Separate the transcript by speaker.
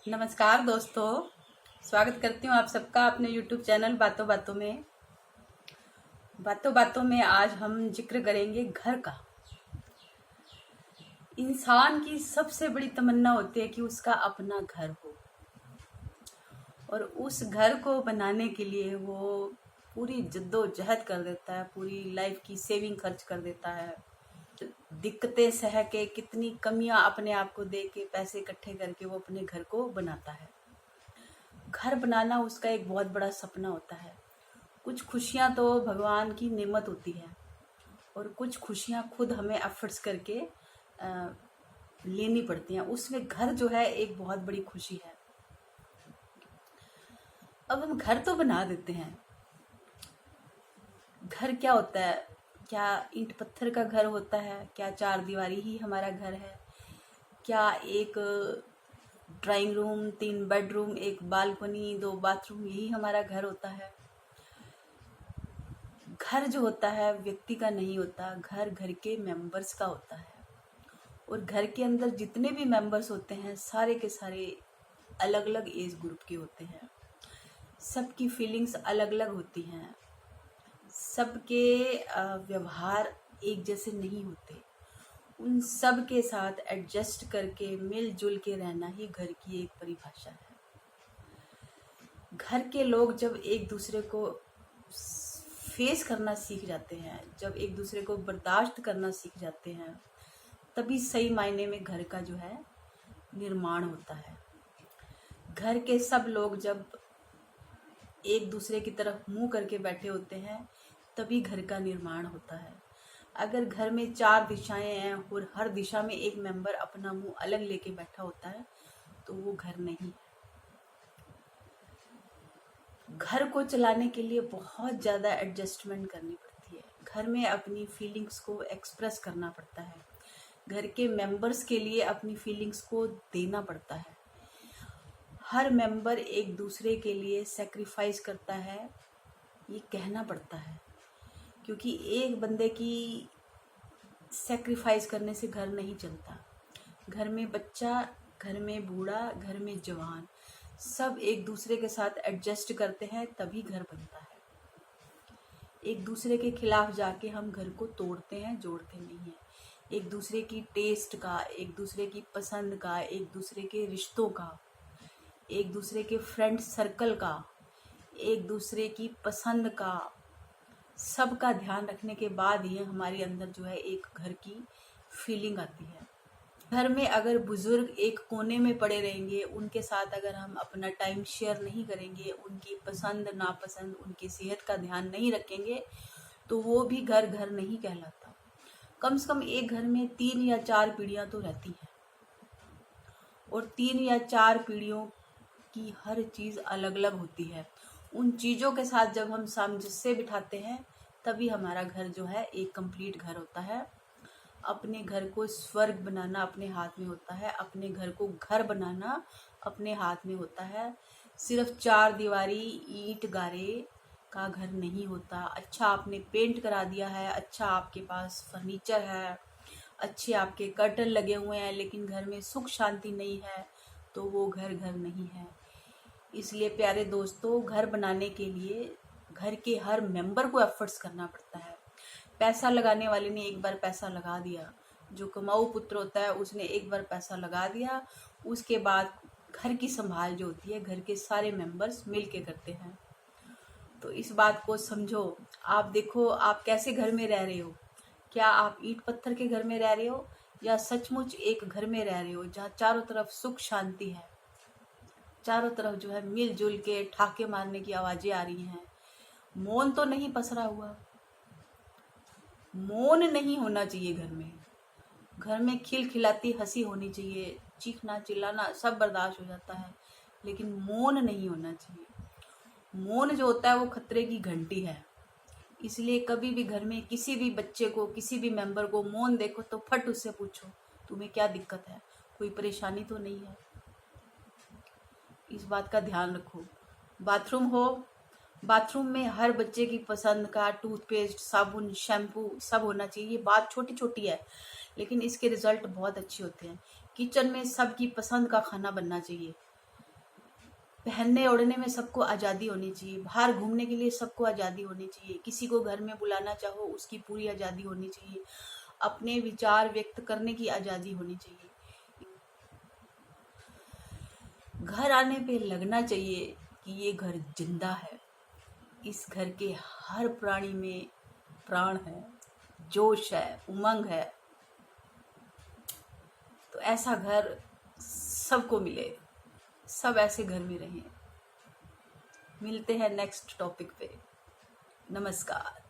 Speaker 1: नमस्कार दोस्तों, स्वागत करती हूँ आप सबका अपने YouTube चैनल बातों बातों में। बातों बातों में आज हम जिक्र करेंगे घर का। इंसान की सबसे बड़ी तमन्ना होती है कि उसका अपना घर हो, और उस घर को बनाने के लिए वो पूरी जद्दोजहद कर देता है, पूरी लाइफ की सेविंग खर्च कर देता है, दिक्कतें सह के, कितनी कमियां अपने आप को दे के, पैसे इकट्ठे करके वो अपने घर को बनाता है। घर बनाना उसका एक बहुत बड़ा सपना होता है। कुछ खुशियां तो भगवान की नेमत होती है और कुछ खुशियां खुद हमें एफर्ट्स करके लेनी पड़ती हैं। उसमें घर जो है एक बहुत बड़ी खुशी है। अब हम घर तो बना देते हैं। घर क्या होता है? क्या ईंट पत्थर का घर होता है? क्या चार दीवारी ही हमारा घर है? क्या एक ड्राइंग रूम, 3 बेडरूम, एक बालकनी, 2 बाथरूम, यही हमारा घर होता है? घर जो होता है व्यक्ति का नहीं होता, घर घर के मेंबर्स का होता है। और घर के अंदर जितने भी मेंबर्स होते हैं सारे के सारे अलग अलग एज ग्रुप के होते हैं। सबकी फीलिंग्स अलग अलग होती हैं। सबके व्यवहार एक जैसे नहीं होते। उन सब के साथ एडजस्ट करके मिलजुल के रहना ही घर की एक परिभाषा है। घर के लोग जब एक दूसरे को फेस करना सीख जाते हैं, जब एक दूसरे को बर्दाश्त करना सीख जाते हैं, तभी सही मायने में घर का जो है निर्माण होता है। घर के सब लोग जब एक दूसरे की तरफ मुंह करके बैठे होते हैं तभी घर का निर्माण होता है। अगर घर में 4 दिशाएं हैं और हर दिशा में एक मेंबर अपना मुंह अलग लेके बैठा होता है तो वो घर नहीं है। घर को चलाने के लिए बहुत ज़्यादा एडजस्टमेंट करनी पड़ती है। घर में अपनी फीलिंग्स को एक्सप्रेस करना पड़ता है। घर के मेंबर्स के लिए अपनी फीलिंग्स को देना पड़ता है। हर मेंबर एक दूसरे के लिए सेक्रीफाइस करता है, ये कहना पड़ता है। क्योंकि एक बंदे की सेक्रीफाइस करने से घर नहीं चलता। घर में बच्चा, घर में बूढ़ा, घर में जवान, सब एक दूसरे के साथ एडजस्ट करते हैं तभी घर बनता है। एक दूसरे के खिलाफ जाके हम घर को तोड़ते हैं, जोड़ते नहीं हैं। एक दूसरे की टेस्ट का, एक दूसरे की पसंद का, एक दूसरे के रिश्तों का, एक दूसरे के फ्रेंड सर्कल का, एक दूसरे की पसंद का, सबका ध्यान रखने के बाद ही हमारे अंदर जो है एक घर की फीलिंग आती है। घर में अगर बुजुर्ग एक कोने में पड़े रहेंगे, उनके साथ अगर हम अपना टाइम शेयर नहीं करेंगे, उनकी पसंद नापसंद, उनकी सेहत का ध्यान नहीं रखेंगे, तो वो भी घर घर नहीं कहलाता। कम से कम एक घर में 3 या 4 पीढ़ियां तो रहती हैं, और 3 या 4 पीढ़ियों की हर चीज़ अलग अलग होती है। उन चीज़ों के साथ जब हम सामंजस्य बिठाते हैं तभी हमारा घर जो है एक कंप्लीट घर होता है। अपने घर को स्वर्ग बनाना अपने हाथ में होता है। अपने घर को घर बनाना अपने हाथ में होता है। सिर्फ 4 दीवारी ईंट गारे का घर नहीं होता। अच्छा आपने पेंट करा दिया है, अच्छा आपके पास फर्नीचर है, अच्छे आपके कर्टन लगे हुए हैं, लेकिन घर में सुख शांति नहीं है तो वो घर घर नहीं है। इसलिए प्यारे दोस्तों, घर बनाने के लिए घर के हर मेंबर को एफर्ट्स करना पड़ता है। पैसा लगाने वाले ने एक बार पैसा लगा दिया, जो कमाऊ पुत्र होता है उसने एक बार पैसा लगा दिया, उसके बाद घर की संभाल जो होती है घर के सारे मेंबर्स मिल के करते हैं। तो इस बात को समझो। आप देखो आप कैसे घर में रह रहे हो। क्या आप ईंट पत्थर के घर में रह रहे हो या सचमुच एक घर में रह रहे हो जहाँ चारों तरफ सुख शांति है, चारों तरफ जो है मिलजुल के ठाके मारने की आवाजें आ रही हैं, मौन तो नहीं पसरा हुआ। मौन नहीं होना चाहिए घर में। घर में खिलखिलाती हंसी होनी चाहिए, चीखना चिल्लाना सब बर्दाश्त हो जाता है, लेकिन मौन नहीं होना चाहिए। मौन जो होता है वो खतरे की घंटी है। इसलिए कभी भी घर में किसी भी बच्चे को, किसी भी मेंबर को मौन देखो तो फट उससे पूछो तुम्हें क्या दिक्कत है, कोई परेशानी तो नहीं है। इस बात का ध्यान रखो। बाथरूम हो, बाथरूम में हर बच्चे की पसंद का टूथपेस्ट, साबुन, शैम्पू सब होना चाहिए। ये बात छोटी छोटी है लेकिन इसके रिजल्ट बहुत अच्छे होते हैं। किचन में सबकी पसंद का खाना बनना चाहिए। पहनने ओढ़ने में सबको आज़ादी होनी चाहिए, बाहर घूमने के लिए सबको आज़ादी होनी चाहिए, किसी को घर में बुलाना चाहो उसकी पूरी आज़ादी होनी चाहिए, अपने विचार व्यक्त करने की आज़ादी होनी चाहिए। घर आने पे लगना चाहिए कि ये घर जिंदा है, इस घर के हर प्राणी में प्राण है, जोश है, उमंग है। तो ऐसा घर सबको मिले, सब ऐसे घर में रहें। मिलते हैं नेक्स्ट टॉपिक पे। नमस्कार।